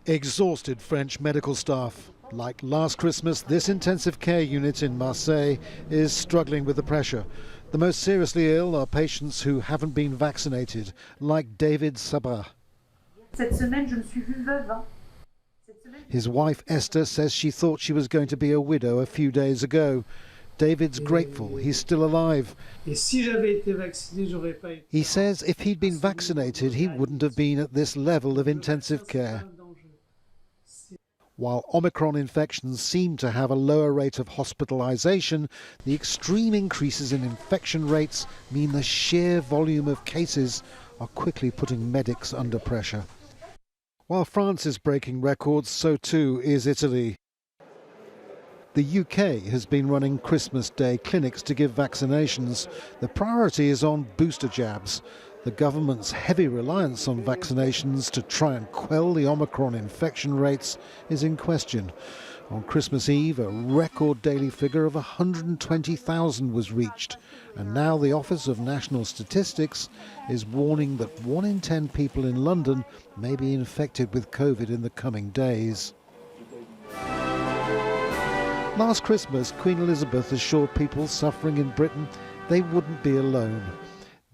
Exhausted French medical staff. Like last Christmas, this intensive care unit in Marseille is struggling with the pressure. The most seriously ill are patients who haven't been vaccinated, like David Sabra. His wife Esther says she thought she was going to be a widow a few days ago. David's grateful he's still alive. He says if he'd been vaccinated, he wouldn't have been at this level of intensive care. While Omicron infections seem to have a lower rate of hospitalisation, the extreme increases in infection rates mean the sheer volume of cases are quickly putting medics under pressure. While France is breaking records, so too is Italy. The UK has been running Christmas Day clinics to give vaccinations. The priority is on booster jabs. The government's heavy reliance on vaccinations to try and quell the Omicron infection rates is in question. On Christmas Eve, a record daily figure of 120,000 was reached. And now the Office of National Statistics is warning that 1 in 10 people in London may be infected with COVID in the coming days. Last Christmas, Queen Elizabeth assured people suffering in Britain they wouldn't be alone.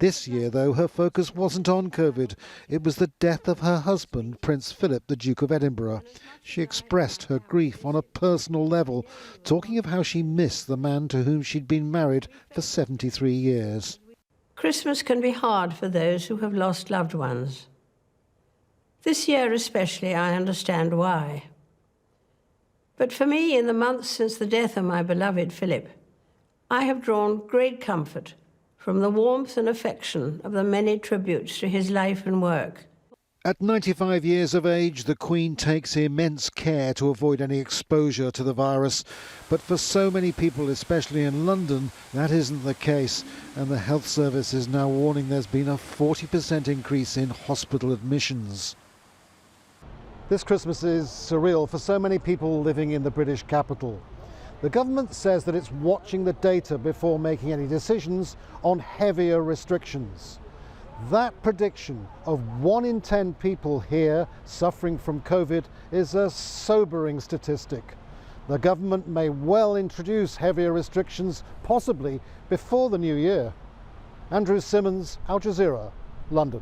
This year, though, her focus wasn't on COVID. It was the death of her husband, Prince Philip, the Duke of Edinburgh. She expressed her grief on a personal level, talking of how she missed the man to whom she'd been married for 73 years. Christmas can be hard for those who have lost loved ones. This year especially, I understand why. But for me, in the months since the death of my beloved Philip, I have drawn great comfort from the warmth and affection of the many tributes to his life and work. At 95 years of age, the Queen takes immense care to avoid any exposure to the virus. But for so many people, especially in London, that isn't the case. And the Health Service is now warning there's been a 40% increase in hospital admissions. This Christmas is surreal for so many people living in the British capital. The government says that it's watching the data before making any decisions on heavier restrictions. That prediction of 1 in 10 people here suffering from COVID is a sobering statistic. The government may well introduce heavier restrictions, possibly before the new year. Simmons, Al Jazeera, London.